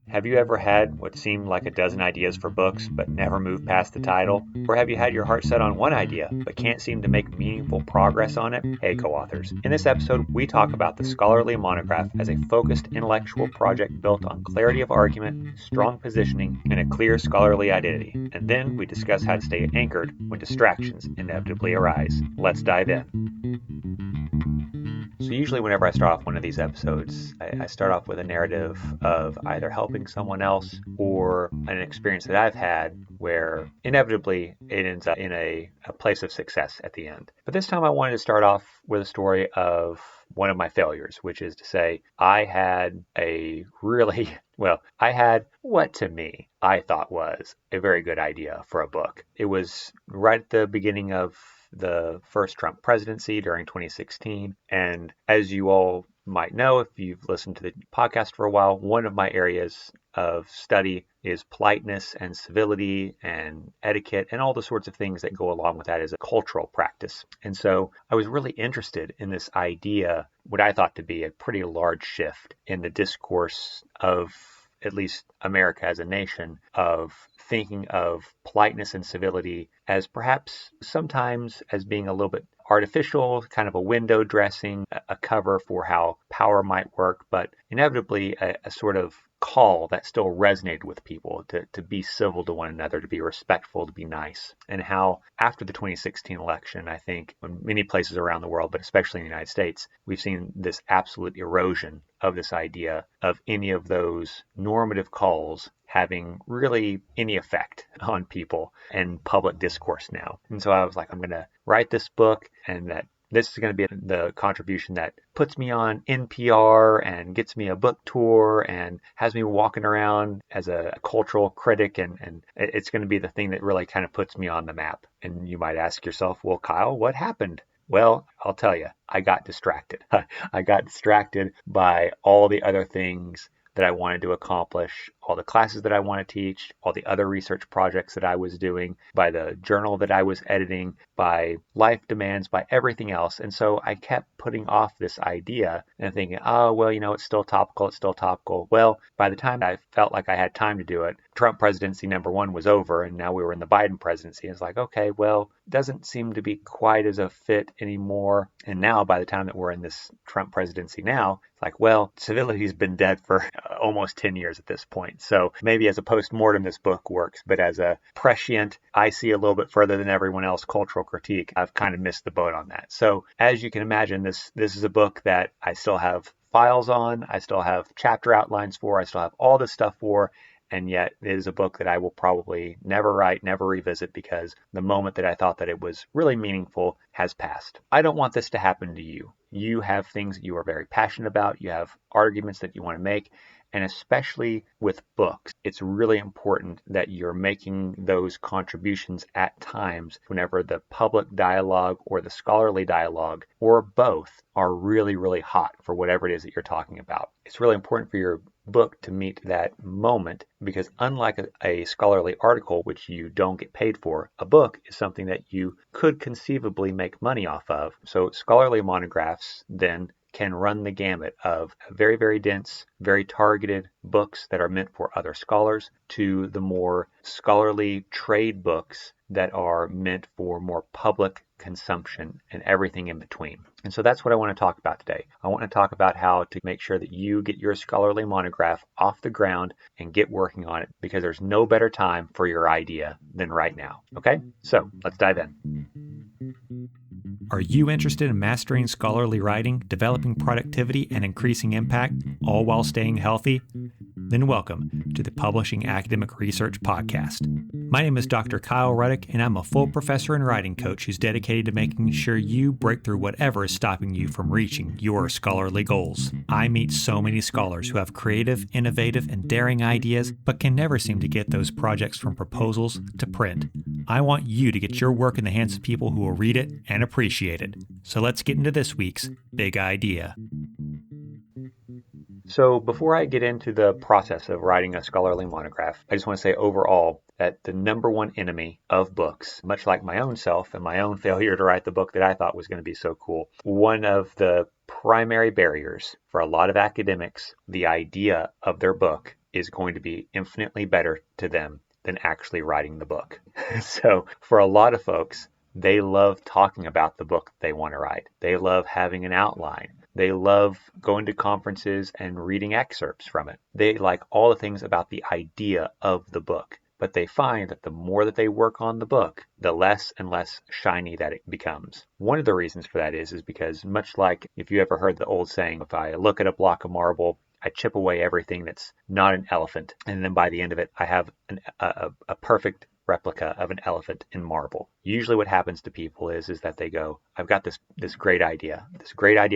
Have you ever had what seemed like a dozen ideas for books but never moved past the title? Or have you had your heart set on one idea but can't seem to make meaningful progress on it? Hey, co-authors. In this episode, we talk about the scholarly monograph as a focused intellectual project built on clarity of argument, strong positioning, and a clear scholarly identity. And then we discuss how to stay anchored when distractions inevitably arise. Let's dive in. So usually whenever I start off one of these episodes, I start off with a narrative of either helping someone else or an experience that I've had where inevitably it ends up in a place of success at the end. But this time I wanted to start off with a story of one of my failures, which is to say I had I had what to me I thought was a very good idea for a book. It was right at the beginning of the first Trump presidency during 2016. And as you all might know, if you've listened to the podcast for a while, one of my areas of study is politeness and civility and etiquette and all the sorts of things that go along with that as a cultural practice. And so I was really interested in this idea, what I thought to be a pretty large shift in the discourse of at least America as a nation, of thinking of politeness and civility as perhaps sometimes as being a little bit artificial, kind of a window dressing, a cover for how power might work, but inevitably a sort of call that still resonated with people to be civil to one another, to be respectful, to be nice. And how after the 2016 election, I think in many places around the world, but especially in the United States, we've seen this absolute erosion of this idea of any of those normative calls having really any effect on people and public discourse now. And so I was like, I'm going to write this book, and that this is going to be the contribution that puts me on NPR and gets me a book tour and has me walking around as a cultural critic. And it's going to be the thing that really kind of puts me on the map. And you might ask yourself, well, Kyle, what happened? Well, I'll tell you, I got distracted. I got distracted by all the other things that I wanted to accomplish, all the classes that I want to teach, all the other research projects that I was doing, by the journal that I was editing, by life demands, by everything else. And so I kept putting off this idea and thinking, oh, well, it's still topical. Well, by the time I felt like I had time to do it, Trump presidency number one was over, and now we were in the Biden presidency. It's like, okay, well, it doesn't seem to be quite as a fit anymore. And now by the time that we're in this Trump presidency now, it's like, well, civility's been dead for almost 10 years at this point. So maybe as a post-mortem, this book works, but as a prescient, I see a little bit further than everyone else cultural critique, I've kind of missed the boat on that. So as you can imagine, this is a book that I still have files on, I still have chapter outlines for, I still have all this stuff for, and yet it is a book that I will probably never write, never revisit, because the moment that I thought that it was really meaningful has passed. I don't want this to happen to you. You have things that you are very passionate about. You have arguments that you want to make. And especially with books, it's really important that you're making those contributions at times whenever the public dialogue or the scholarly dialogue or both are really, really hot for whatever it is that you're talking about. It's really important for your book to meet that moment, because unlike a scholarly article, which you don't get paid for, a book is something that you could conceivably make money off of. So scholarly monographs then can run the gamut of very, very dense, very targeted books that are meant for other scholars to the more scholarly trade books that are meant for more public consumption and everything in between. And so that's what I want to talk about today. I want to talk about how to make sure that you get your scholarly monograph off the ground and get working on it, because there's no better time for your idea than right now. Okay? So let's dive in. Are you interested in mastering scholarly writing, developing productivity, and increasing impact, all while staying healthy? Then welcome to the Publishing Academic Research Podcast. My name is Dr. Kyle Ruddick, and I'm a full professor and writing coach who's dedicated to making sure you break through whatever is stopping you from reaching your scholarly goals. I meet so many scholars who have creative, innovative, and daring ideas, but can never seem to get those projects from proposals to print. I want you to get your work in the hands of people who will read it and appreciate it. So let's get into this week's big idea. So before I get into the process of writing a scholarly monograph, I just want to say overall, that the number one enemy of books, much like my own self and my own failure to write the book that I thought was going to be so cool, one of the primary barriers for a lot of academics, the idea of their book is going to be infinitely better to them than actually writing the book. So for a lot of folks, they love talking about the book they want to write. They love having an outline. They love going to conferences and reading excerpts from it. They like all the things about the idea of the book. But they find that the more that they work on the book, the less and less shiny that it becomes. One of the reasons for that is because much like if you ever heard the old saying, if I look at a block of marble, I chip away everything that's not an elephant. And then by the end of it, I have a perfect replica of an elephant in marble. Usually what happens to people is that they go, I've got this great idea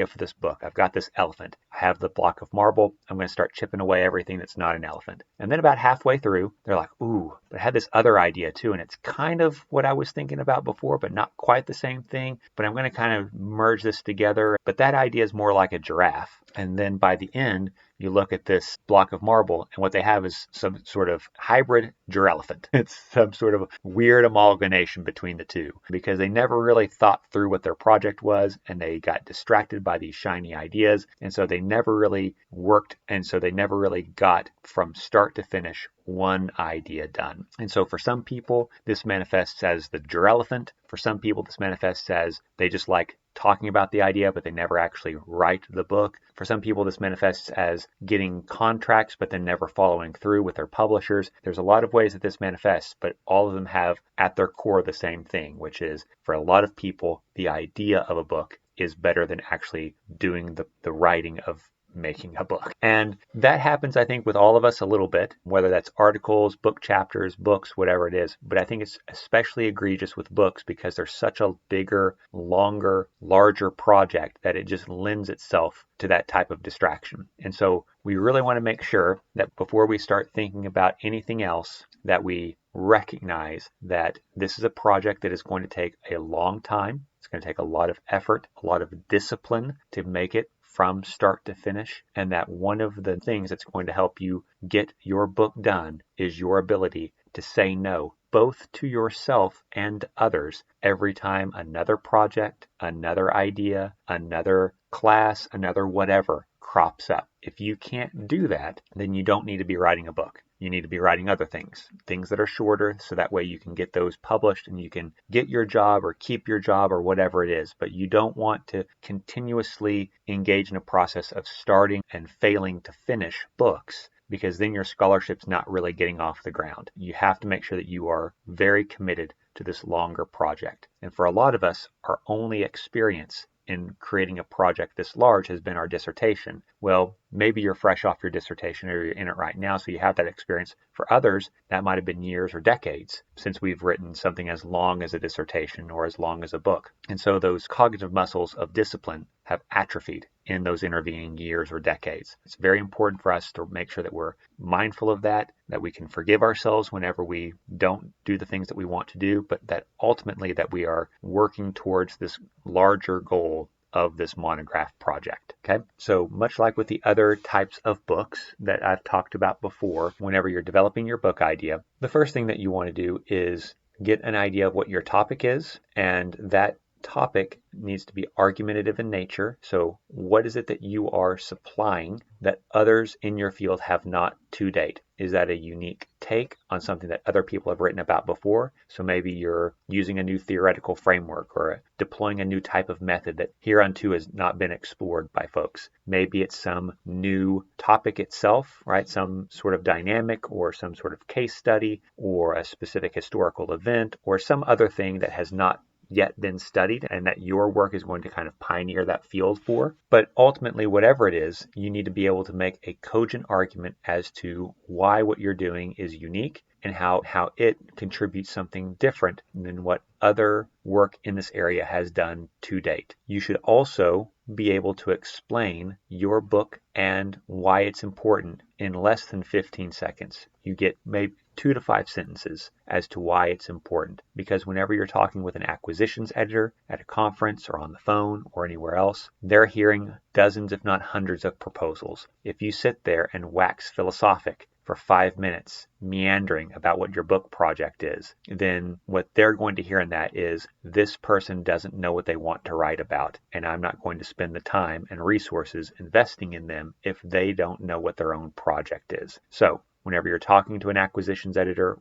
for this book. I've got this elephant. I have the block of marble. I'm going to start chipping away everything that's not an elephant. And then about halfway through, they're like, ooh, but I had this other idea too. And it's kind of what I was thinking about before, but not quite the same thing. But I'm going to kind of merge this together. But that idea is more like a giraffe. And then by the end, you look at this block of marble, and what they have is some sort of hybrid girelephant. It's some sort of weird amalgamation between the two because they never really thought through what their project was, and they got distracted by these shiny ideas, and so they never really worked, and so they never really got from start to finish one idea done. And so for some people, this manifests as the girelephant. For some people, this manifests as they just like talking about the idea, but they never actually write the book. For some people, this manifests as getting contracts, but then never following through with their publishers. There's a lot of ways that this manifests, but all of them have at their core the same thing, which is for a lot of people, the idea of a book is better than actually doing the writing of making a book. And that happens, I think, with all of us a little bit, whether that's articles, book chapters, books, whatever it is. But I think it's especially egregious with books because they're such a bigger, longer, larger project that it just lends itself to that type of distraction. And so we really want to make sure that before we start thinking about anything else, that we recognize that this is a project that is going to take a long time. It's going to take a lot of effort, a lot of discipline to make it from start to finish, and that one of the things that's going to help you get your book done is your ability to say no, both to yourself and others, every time another project, another idea, another class, another whatever crops up. If you can't do that, then you don't need to be writing a book. You need to be writing other things that are shorter, so that way you can get those published and you can get your job or keep your job or whatever it is. But you don't want to continuously engage in a process of starting and failing to finish books, because then your scholarship's not really getting off the ground. You have to make sure that you are very committed to this longer project. And for a lot of us, our only experience in creating a project this large has been our dissertation. Well, maybe you're fresh off your dissertation or you're in it right now, so you have that experience. For others, that might have been years or decades since we've written something as long as a dissertation or as long as a book. And so those cognitive muscles of discipline have atrophied in those intervening years or decades. It's very important for us to make sure that we're mindful of that we can forgive ourselves whenever we don't do the things that we want to do, but that ultimately that we are working towards this larger goal of this monograph project. Okay, so much like with the other types of books that I've talked about before, whenever you're developing your book idea, the first thing that you want to do is get an idea of what your topic is, and that topic needs to be argumentative in nature. So what is it that you are supplying that others in your field have not to date? Is that a unique take on something that other people have written about before? So maybe you're using a new theoretical framework or deploying a new type of method that hereunto has not been explored by folks. Maybe it's some new topic itself, right? Some sort of dynamic or some sort of case study or a specific historical event or some other thing that has not yet been studied and that your work is going to kind of pioneer that field for. But ultimately, whatever it is, you need to be able to make a cogent argument as to why what you're doing is unique and how it contributes something different than what other work in this area has done to date. You should also be able to explain your book and why it's important in less than 15 seconds. You get maybe 2 to 5 sentences as to why it's important. Because whenever you're talking with an acquisitions editor at a conference or on the phone or anywhere else, they're hearing dozens, if not hundreds of proposals. If you sit there and wax philosophic for 5 minutes meandering about what your book project is, then what they're going to hear in that is, this person doesn't know what they want to write about, and I'm not going to spend the time and resources investing in them if they don't know what their own project is. So whenever you're talking to an acquisitions editor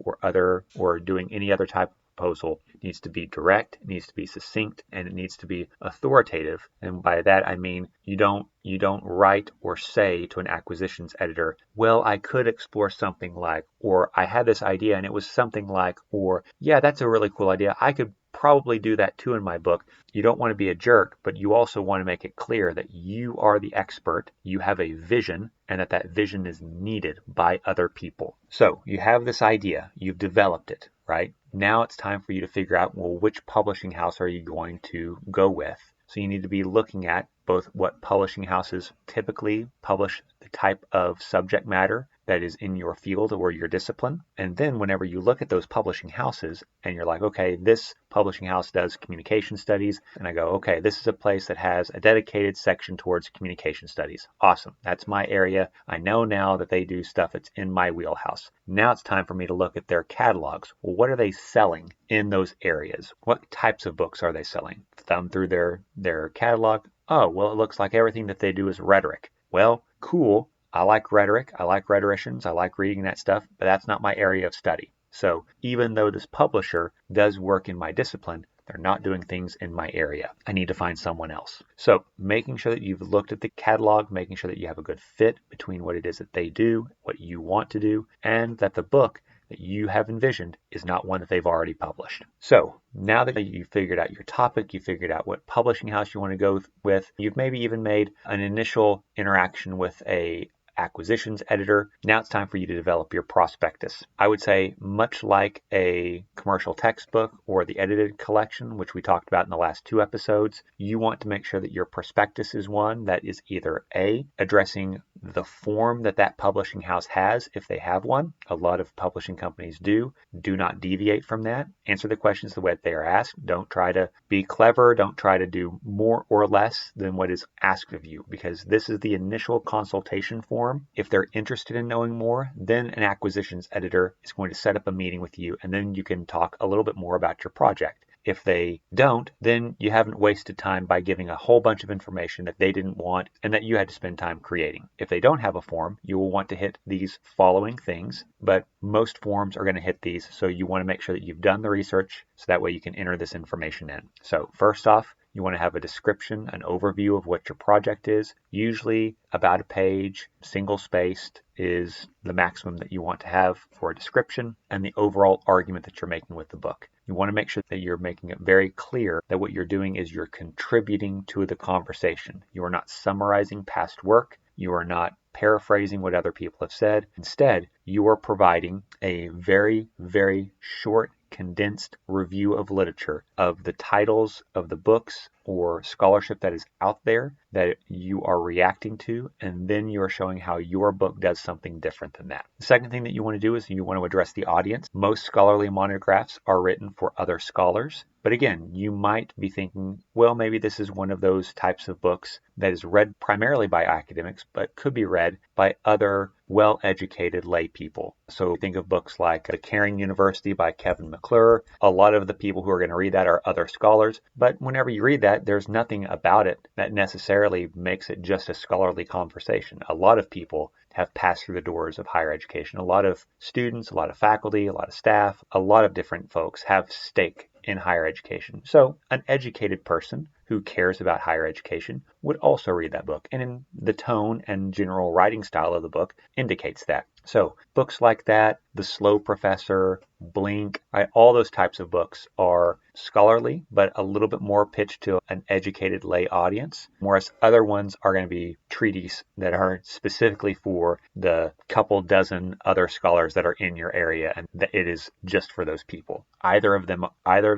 or doing any other type of proposal, it needs to be direct, it needs to be succinct, and it needs to be authoritative. And by that I mean you don't write or say to an acquisitions editor, well, I could explore something like, or I had this idea and it was something like, or yeah, that's a really cool idea, I could probably do that too in my book. You don't want to be a jerk, but you also want to make it clear that you are the expert, you have a vision, and that vision is needed by other people. So you have this idea, you've developed it, right? Now it's time for you to figure out, well, which publishing house are you going to go with? So you need to be looking at both what publishing houses typically publish, the type of subject matter that is in your field or your discipline. And then whenever you look at those publishing houses and you're like, okay, this publishing house does communication studies, and I go, okay, this is a place that has a dedicated section towards communication studies. Awesome. That's my area. I know now that they do stuff that's in my wheelhouse. Now it's time for me to look at their catalogs. Well, what are they selling in those areas? What types of books are they selling? Thumb through their catalog. Oh, well, it looks like everything that they do is rhetoric. Well, cool. I like rhetoric. I like rhetoricians. I like reading that stuff, but that's not my area of study. So even though this publisher does work in my discipline, they're not doing things in my area. I need to find someone else. So making sure that you've looked at the catalog, making sure that you have a good fit between what it is that they do, what you want to do, and that the book that you have envisioned is not one that they've already published. So now that you've figured out your topic, you figured out what publishing house you want to go with, you've maybe even made an initial interaction with a acquisitions editor. Now it's time for you to develop your prospectus. I would say much like a commercial textbook or the edited collection, which we talked about in the last 2 episodes, you want to make sure that your prospectus is one that is either A, addressing the form that publishing house has, if they have one. A lot of publishing companies do. Do not deviate from that. Answer the questions the way they are asked. Don't try to be clever. Don't try to do more or less than what is asked of you, because this is the initial consultation form. If they're interested in knowing more, then an acquisitions editor is going to set up a meeting with you, and then you can talk a little bit more about your project. If they don't, then you haven't wasted time by giving a whole bunch of information that they didn't want and that you had to spend time creating. If they don't have a form, you will want to hit these following things, but most forms are going to hit these, so you want to make sure that you've done the research so that way you can enter this information in. So first off, you want to have a description, an overview of what your project is. Usually about a page, single-spaced is the maximum that you want to have for a description, and the overall argument that you're making with the book. You want to make sure that you're making it very clear that what you're doing is you're contributing to the conversation. You are not summarizing past work. You are not paraphrasing what other people have said. Instead, you are providing a very, very short, condensed review of literature, of the titles of the books or scholarship that is out there that you are reacting to, and then you are showing how your book does something different than that. The second thing that you want to do is you want to address the audience. Most scholarly monographs are written for other scholars, but again, you might be thinking, well, maybe this is one of those types of books that is read primarily by academics, but could be read by other well-educated lay people. So think of books like The Caring University by Kevin McClure. A lot of the people who are going to read that are other scholars, but whenever you read that, there's nothing about it that necessarily makes it just a scholarly conversation. A lot of people have passed through the doors of higher education. A lot of students, a lot of faculty, a lot of staff, a lot of different folks have stake in higher education. So an educated person who cares about higher education would also read that book. And in the tone and general writing style of the book indicates that. So books like that, The Slow Professor, Blink, all those types of books are scholarly, but a little bit more pitched to an educated lay audience, whereas other ones are going to be treatises that are specifically for the couple dozen other scholars that are in your area, and that it is just for those people. Either of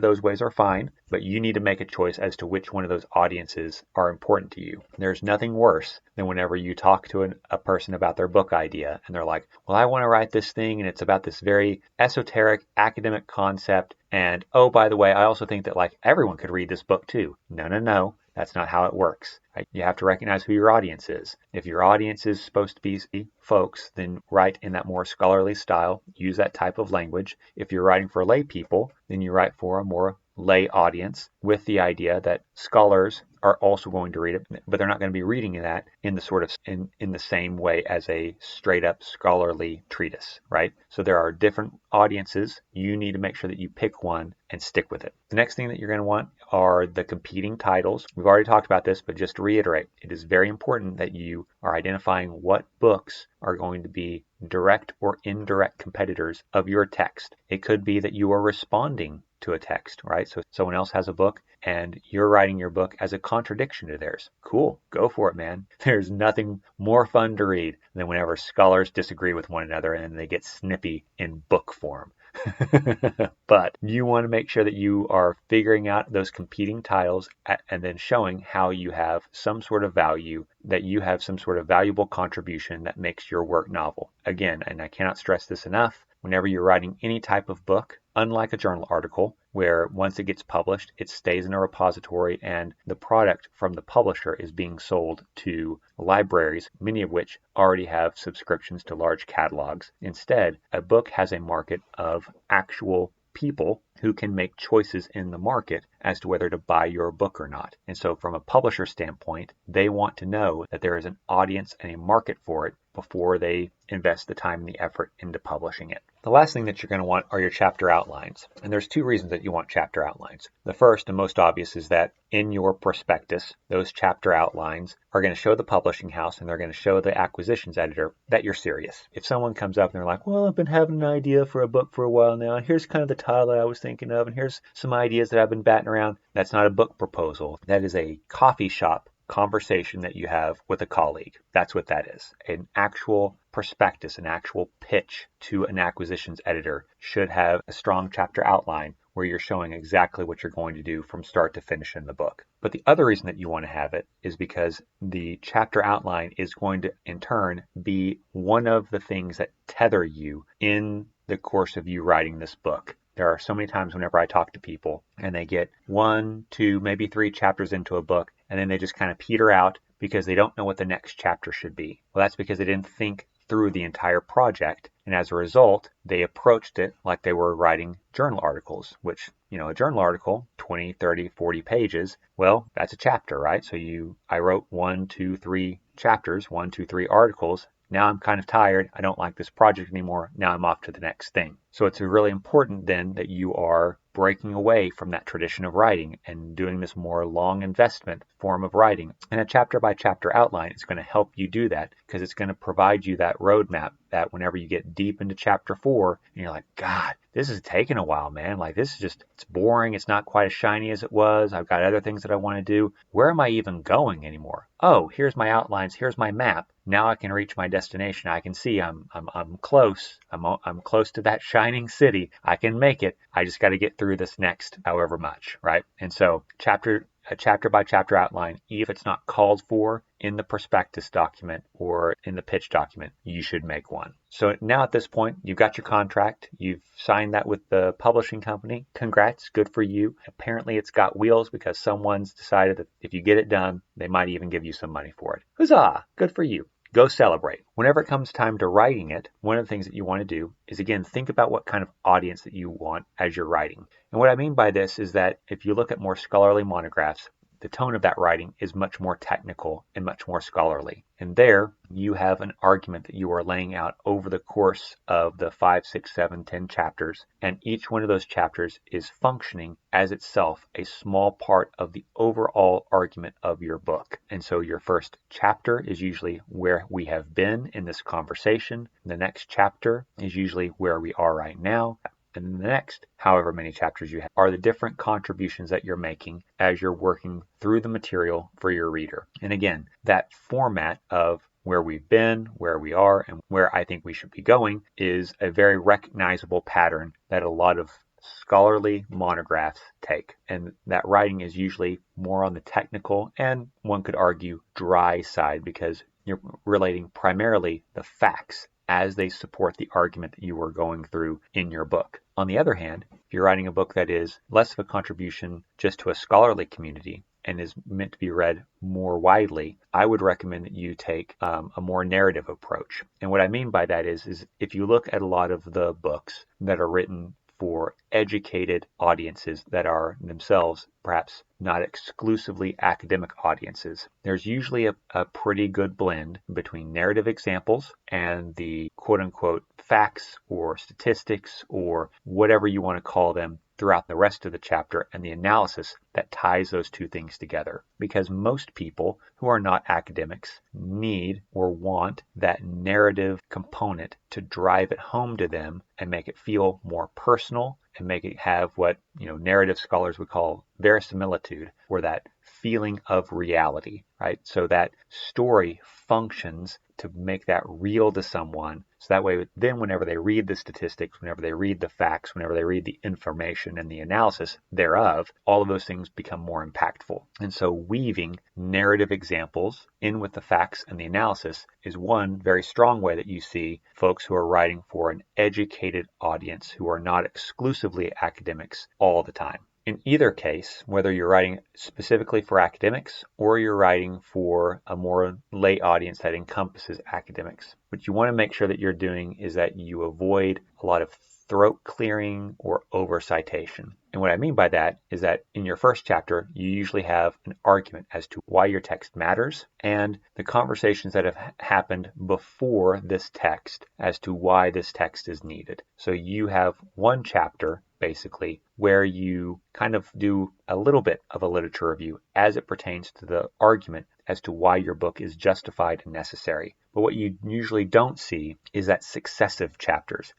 those ways are fine, but you need to make a choice as to which one of those audiences are important to you. There's nothing worse than whenever you talk to a person about their book idea, and they're like, well, I want to write this thing, and it's about this very esoteric academic concept, and oh, by the way, I also think that like everyone could read this book too. No. That's not how it works. Right? You have to recognize who your audience is. If your audience is supposed to be folks, then write in that more scholarly style. Use that type of language. If you're writing for lay people, then you write for a more lay audience with the idea that scholars are also going to read it, but they're not going to be reading that in the sort of in the same way as a straight up scholarly treatise, right? So there are different audiences. You need to make sure that you pick one and stick with it. The next thing that you're going to want are the competing titles. We've already talked about this, but just to reiterate, it is very important that you are identifying what books are going to be direct or indirect competitors of your text. It could be that you are responding to a text, right? So someone else has a book and you're writing your book as a contradiction to theirs. Cool. Go for it, man. There's nothing more fun to read than whenever scholars disagree with one another and they get snippy in book form. But you want to make sure that you are figuring out those competing titles and then showing how you have some sort of value, that you have some sort of valuable contribution that makes your work novel. Again, and I cannot stress this enough, whenever you're writing any type of book, unlike a journal article, where once it gets published, it stays in a repository and the product from the publisher is being sold to libraries, many of which already have subscriptions to large catalogs. Instead, a book has a market of actual people who can make choices in the market as to whether to buy your book or not. And so from a publisher standpoint, they want to know that there is an audience and a market for it before they invest the time and the effort into publishing it. The last thing that you're going to want are your chapter outlines. And there's two reasons that you want chapter outlines. The first and most obvious is that in your prospectus, those chapter outlines are going to show the publishing house and they're going to show the acquisitions editor that you're serious. If someone comes up and they're like, well, I've been having an idea for a book for a while now, and here's kind of the title that I was thinking of, and here's some ideas that I've been batting around, that's not a book proposal. That is a coffee shop conversation that you have with a colleague. That's what that is. An actual prospectus, an actual pitch to an acquisitions editor should have a strong chapter outline where you're showing exactly what you're going to do from start to finish in the book. But the other reason that you want to have it is because the chapter outline is going to, in turn, be one of the things that tether you in the course of you writing this book. There are so many times whenever I talk to people and they get 1, 2, maybe 3 chapters into a book and then they just kind of peter out because they don't know what the next chapter should be. Well, that's because they didn't think through the entire project. And as a result, they approached it like they were writing journal articles, which, a journal article, 20, 30, 40 pages, well, that's a chapter, right? So I wrote 1, 2, 3 chapters, 1, 2, 3 articles. Now I'm kind of tired. I don't like this project anymore. Now I'm off to the next thing. So it's really important then that you are breaking away from that tradition of writing and doing this more long investment form of writing. And a chapter by chapter outline is going to help you do that because it's going to provide you that roadmap that whenever you get deep into chapter 4 and you're like, God, this is taking a while, man. Like this is just, it's boring. It's not quite as shiny as it was. I've got other things that I want to do. Where am I even going anymore? Oh, here's my outlines. Here's my map. Now I can reach my destination. I can see I'm close. I'm close to that shining city. I can make it. I just got to get through this next however much, right? And so a chapter by chapter outline, even if it's not called for in the prospectus document or in the pitch document, you should make one. So now at this point, you've got your contract. You've signed that with the publishing company. Congrats, good for you. Apparently it's got wheels because someone's decided that if you get it done, they might even give you some money for it. Huzzah, good for you. Go celebrate. Whenever it comes time to writing it, one of the things that you want to do is, again, think about what kind of audience that you want as you're writing. And what I mean by this is that if you look at more scholarly monographs, the tone of that writing is much more technical and much more scholarly. And there you have an argument that you are laying out over the course of the 5, 6, 7, 10 chapters. And each one of those chapters is functioning as itself a small part of the overall argument of your book. And so your first chapter is usually where we have been in this conversation. The next chapter is usually where we are right now. And then the next, however many chapters you have, are the different contributions that you're making as you're working through the material for your reader. And again, that format of where we've been, where we are, and where I think we should be going is a very recognizable pattern that a lot of scholarly monographs take. And that writing is usually more on the technical and one could argue dry side because you're relating primarily the facts as they support the argument that you were going through in your book. On the other hand, if you're writing a book that is less of a contribution just to a scholarly community and is meant to be read more widely, I would recommend that you take a more narrative approach. And what I mean by that is if you look at a lot of the books that are written for educated audiences that are themselves perhaps not exclusively academic audiences, there's usually a pretty good blend between narrative examples and the quote-unquote facts or statistics or whatever you want to call them throughout the rest of the chapter and the analysis that ties those two things together. Because most people who are not academics need or want that narrative component to drive it home to them and make it feel more personal and make it have what narrative scholars would call verisimilitude, or that feeling of reality, right? So that story functions to make that real to someone. So that way, then whenever they read the statistics, whenever they read the facts, whenever they read the information and the analysis thereof, all of those things become more impactful. And so weaving narrative examples in with the facts and the analysis is one very strong way that you see folks who are writing for an educated audience who are not exclusively academics all the time. In either case, whether you're writing specifically for academics or you're writing for a more lay audience that encompasses academics, what you want to make sure that you're doing is that you avoid a lot of throat clearing or over-citation. And what I mean by that is that in your first chapter, you usually have an argument as to why your text matters and the conversations that have happened before this text as to why this text is needed. So you have one chapter, basically, where you kind of do a little bit of a literature review as it pertains to the argument as to why your book is justified and necessary. But what you usually don't see is that successive chapters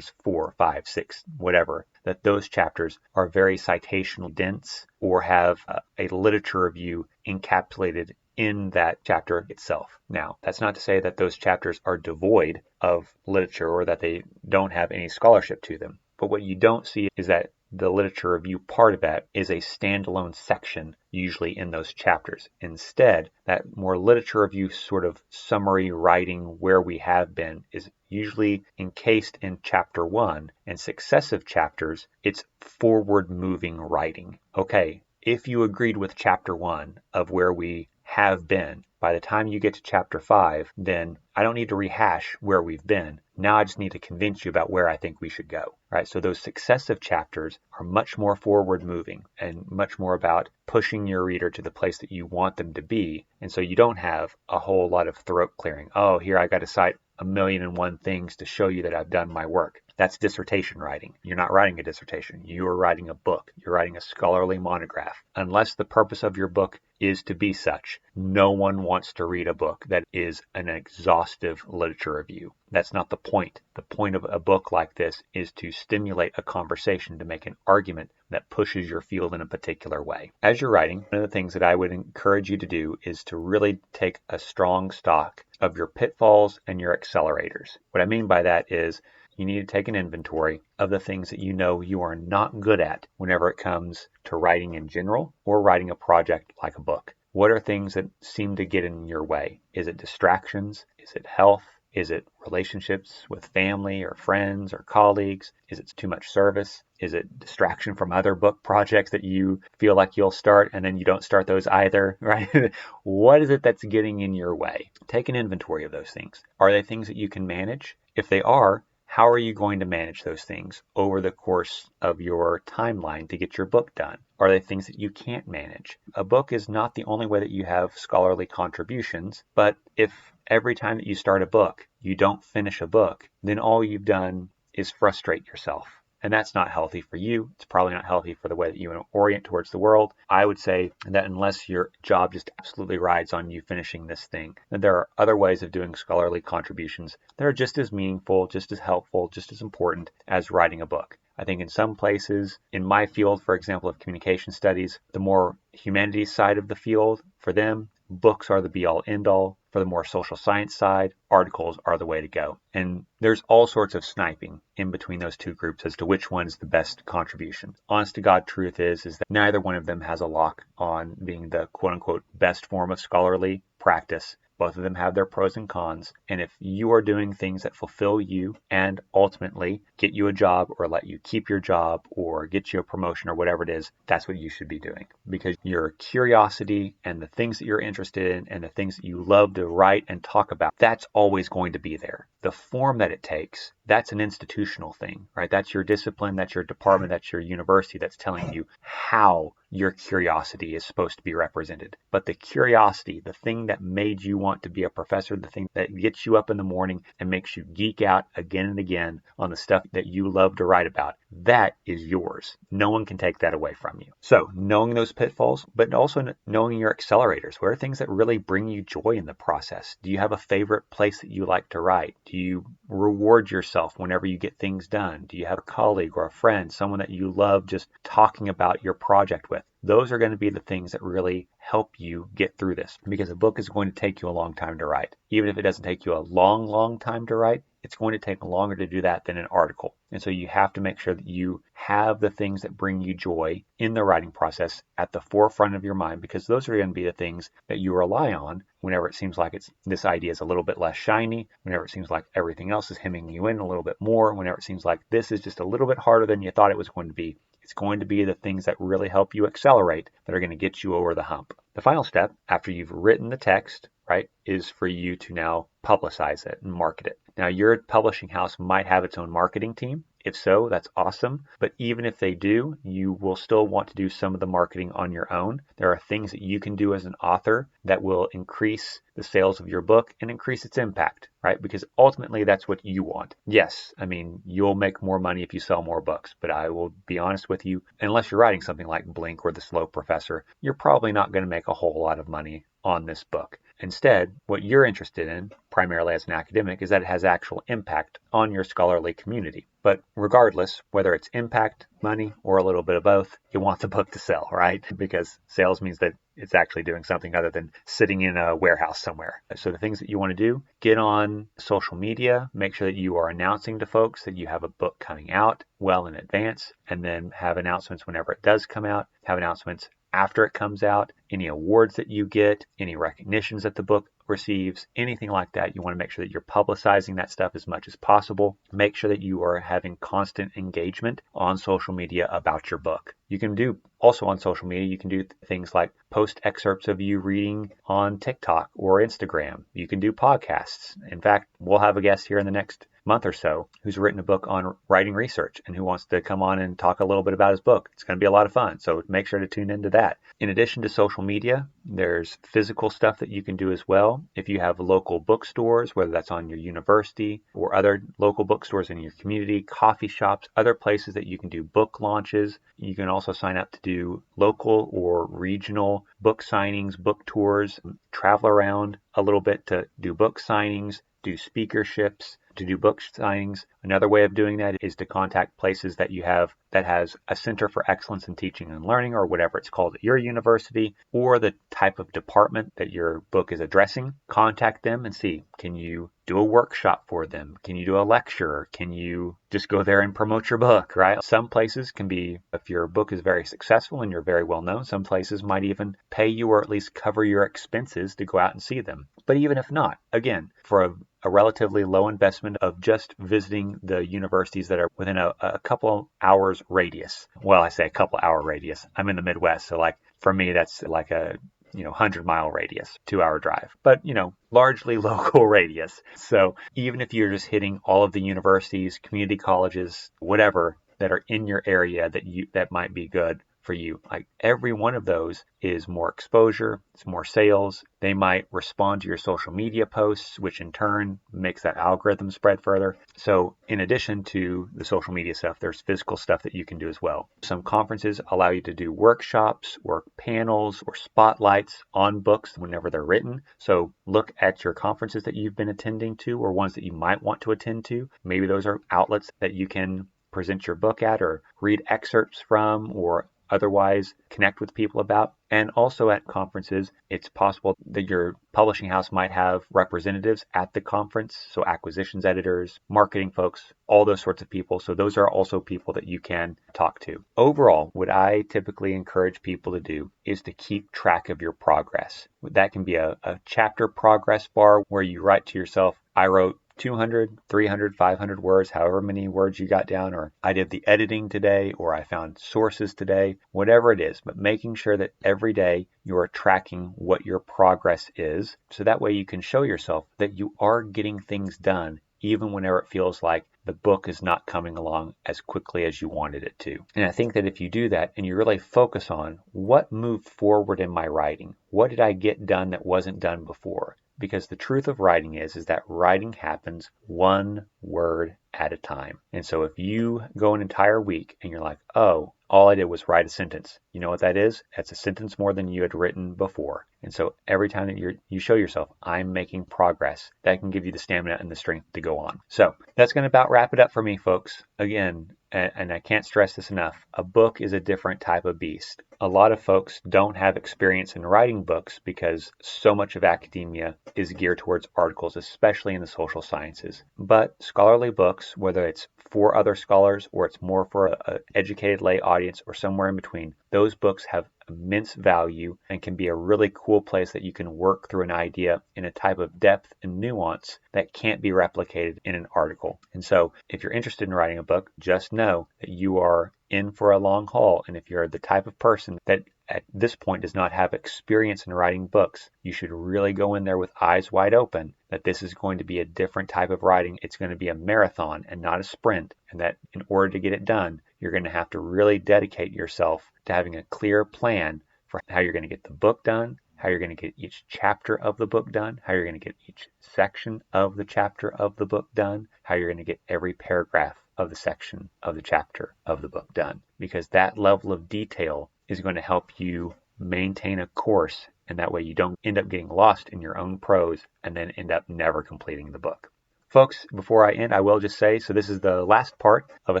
4, 5, 6, whatever, that those chapters are very citational dense or have a literature review encapsulated in that chapter itself. Now, that's not to say that those chapters are devoid of literature or that they don't have any scholarship to them. But what you don't see is that the literature review part of that is a standalone section, usually in those chapters. Instead, that more literature review sort of summary writing where we have been is usually encased in chapter 1, and successive chapters, it's forward-moving writing. Okay, if you agreed with chapter 1 of where we have been, by the time you get to chapter 5, then I don't need to rehash where we've been. Now I just need to convince you about where I think we should go, right? So those successive chapters are much more forward moving and much more about pushing your reader to the place that you want them to be. And so you don't have a whole lot of throat clearing. Oh, here I got to cite 1,000,001 things to show you that I've done my work. That's dissertation writing. You're not writing a dissertation. You are writing a book. You're writing a scholarly monograph. Unless the purpose of your book is to be such, no one wants to read a book that is an exhaustive literature review. That's not the point. The point of a book like this is to stimulate a conversation, to make an argument that pushes your field in a particular way. As you're writing, one of the things that I would encourage you to do is to really take a strong stock of your pitfalls and your accelerators. What I mean by that is you need to take an inventory of the things that you know you are not good at whenever it comes to writing in general or writing a project like a book. What are things that seem to get in your way? Is it distractions? Is it health? Is it relationships with family or friends or colleagues? Is it too much service? Is it distraction from other book projects that you feel like you'll start and then you don't start those either, right? What is it that's getting in your way? Take an inventory of those things. Are they things that you can manage? If they are, how are you going to manage those things over the course of your timeline to get your book done? Are they things that you can't manage? A book is not the only way that you have scholarly contributions, but if every time that you start a book, you don't finish a book, then all you've done is frustrate yourself. And that's not healthy for you. It's probably not healthy for the way that you orient towards the world. I would say that unless your job just absolutely rides on you finishing this thing, then there are other ways of doing scholarly contributions that are just as meaningful, just as helpful, just as important as writing a book. I think in some places, in my field, for example, of communication studies, the more humanities side of the field, for them, books are the be-all, end-all. For the more social science side, articles are the way to go. And there's all sorts of sniping in between those two groups as to which one is the best contribution. Honest to God truth is that neither one of them has a lock on being the quote-unquote best form of scholarly practice. Both of them have their pros and cons. And if you are doing things that fulfill you and ultimately get you a job or let you keep your job or get you a promotion or whatever it is, that's what you should be doing. Because your curiosity and the things that you're interested in and the things that you love to write and talk about, that's always going to be there. The form that it takes, that's an institutional thing, right? That's your discipline, that's your department, that's your university that's telling you how your curiosity is supposed to be represented. But the curiosity, the thing that made you want to be a professor, the thing that gets you up in the morning and makes you geek out again and again on the stuff that you love to write about, that is yours. No one can take that away from you. So knowing those pitfalls, but also knowing your accelerators. What are things that really bring you joy in the process? Do you have a favorite place that you like to write? Do you reward yourself whenever you get things done? Do you have a colleague or a friend, someone that you love just talking about your project with? Those are going to be the things that really help you get through this, because a book is going to take you a long time to write. Even if it doesn't take you a long time to write, it's going to take longer to do that than an article. And so you have to make sure that you have the things that bring you joy in the writing process at the forefront of your mind, because those are going to be the things that you rely on whenever it seems like this idea is a little bit less shiny, whenever it seems like everything else is hemming you in a little bit more, whenever it seems like this is just a little bit harder than you thought it was going to be. It's going to be the things that really help you accelerate that are going to get you over the hump. The final step after you've written the text, right, is for you to now publicize it and market it. Now, your publishing house might have its own marketing team. If so, that's awesome. But even if they do, you will still want to do some of the marketing on your own. There are things that you can do as an author that will increase the sales of your book and increase its impact, right? Because ultimately that's what you want. Yes, I mean, you'll make more money if you sell more books, but I will be honest with you, unless you're writing something like Blink or The Slow Professor, you're probably not going to make a whole lot of money on this book. Instead, what you're interested in, primarily as an academic, is that it has actual impact on your scholarly community. But regardless, whether it's impact, money, or a little bit of both, you want the book to sell, right? Because sales means that it's actually doing something other than sitting in a warehouse somewhere. So the things that you want to do, get on social media, make sure that you are announcing to folks that you have a book coming out well in advance, and then have announcements whenever it does come out, have announcements after it comes out, any awards that you get, any recognitions that the book receives, anything like that. You want to make sure that you're publicizing that stuff as much as possible. Make sure that you are having constant engagement on social media about your book. You can do also on social media, you can do things like post excerpts of you reading on TikTok or Instagram. You can do podcasts. In fact, we'll have a guest here in the next month or so who's written a book on writing research and who wants to come on and talk a little bit about his book. It's going to be a lot of fun, so make sure to tune into that. In addition to social media, there's physical stuff that you can do as well. If you have local bookstores, whether that's on your university or other local bookstores in your community, coffee shops, other places that you can do book launches. You can also sign up to do local or regional book signings, book tours, travel around a little bit to do book signings, do speakerships, to do book signings. Another way of doing that is to contact places that you have that has a Center for Excellence in Teaching and Learning, or whatever it's called at your university, or the type of department that your book is addressing. Contact them and see, can you do a workshop for them? Can you do a lecture? Can you just go there and promote your book, right? Some places can be, if your book is very successful and you're very well known, some places might even pay you or at least cover your expenses to go out and see them. But even if not, again, for a relatively low investment of just visiting the universities that are within a couple hours radius. Well, I say a couple hour radius. I'm in the Midwest, so like for me, that's like a 100-mile radius, 2-hour drive, but largely local radius. So even if you're just hitting all of the universities, community colleges, whatever that are in your area that might be good for you, like every one of those is more exposure, it's more sales. They might respond to your social media posts, which in turn makes that algorithm spread further. So in addition to the social media stuff, there's physical stuff that you can do as well. Some conferences allow you to do workshops or panels or spotlights on books whenever they're written. So look at your conferences that you've been attending to, or ones that you might want to attend to. Maybe those are outlets that you can present your book at or read excerpts from, or otherwise connect with people about. And also at conferences, it's possible that your publishing house might have representatives at the conference, so acquisitions editors, marketing folks, all those sorts of people. So those are also people that you can talk to. Overall, what I typically encourage people to do is to keep track of your progress. That can be a chapter progress bar where you write to yourself, I wrote 200, 300, 500 words, however many words you got down, or I did the editing today, or I found sources today, whatever it is, but making sure that every day you are tracking what your progress is, so that way you can show yourself that you are getting things done, even whenever it feels like the book is not coming along as quickly as you wanted it to. And I think that if you do that and you really focus on what moved forward in my writing, what did I get done that wasn't done before? Because the truth of writing is that writing happens one word at a time. And so if you go an entire week and you're like, oh, all I did was write a sentence. You know what that is? That's a sentence more than you had written before. And so every time that you show yourself, I'm making progress, that can give you the stamina and the strength to go on. So that's going to about wrap it up for me, folks. Again, and I can't stress this enough, a book is a different type of beast. A lot of folks don't have experience in writing books because so much of academia is geared towards articles, especially in the social sciences. But scholarly books, whether it's for other scholars or it's more for an educated lay audience or somewhere in between, those books have immense value and can be a really cool place that you can work through an idea in a type of depth and nuance that can't be replicated in an article. And so if you're interested in writing a book, just know that you are in for a long haul. And if you're the type of person that at this point does not have experience in writing books, you should really go in there with eyes wide open that this is going to be a different type of writing. It's going to be a marathon and not a sprint. And that in order to get it done, you're going to have to really dedicate yourself to having a clear plan for how you're going to get the book done, how you're going to get each chapter of the book done, how you're going to get each section of the chapter of the book done, how you're going to get every paragraph of the section of the chapter of the book done. Because that level of detail is going to help you maintain a course, and that way you don't end up getting lost in your own prose and then end up never completing the book. Folks, before I end, I will just say, so this is the last part of a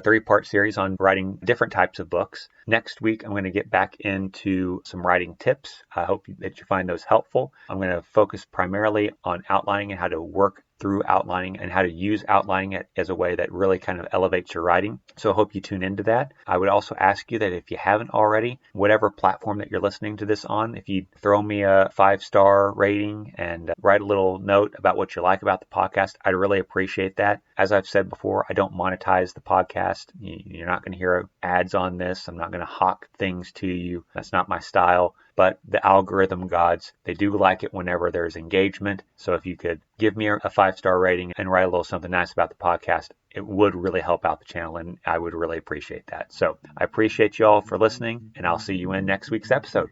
3-part series on writing different types of books. Next week, I'm going to get back into some writing tips. I hope that you find those helpful. I'm going to focus primarily on outlining and how to work through outlining and how to use outlining it as a way that really kind of elevates your writing. So I hope you tune into that. I would also ask you that if you haven't already, whatever platform that you're listening to this on, if you throw me a 5-star rating and write a little note about what you like about the podcast, I'd really appreciate that. As I've said before, I don't monetize the podcast. You're not going to hear ads on this. I'm not going to hawk things to you. That's not my style. But the algorithm gods, they do like it whenever there's engagement. So if you could give me a 5-star rating and write a little something nice about the podcast, it would really help out the channel, and I would really appreciate that. So I appreciate you all for listening, and I'll see you in next week's episode.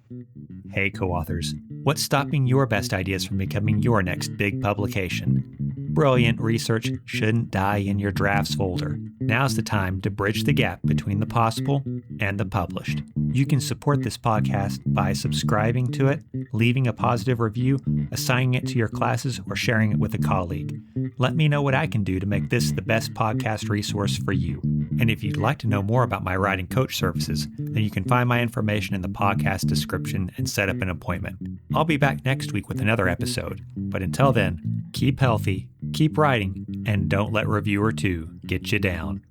Hey, co-authors, what's stopping your best ideas from becoming your next big publication? Brilliant research shouldn't die in your drafts folder. Now's the time to bridge the gap between the possible and the published. You can support this podcast by subscribing to it, leaving a positive review, assigning it to your classes, or sharing it with a colleague. Let me know what I can do to make this the best podcast resource for you. And if you'd like to know more about my writing coach services, then you can find my information in the podcast description and set up an appointment. I'll be back next week with another episode. But until then, keep healthy, keep writing, and don't let reviewer 2 get you down.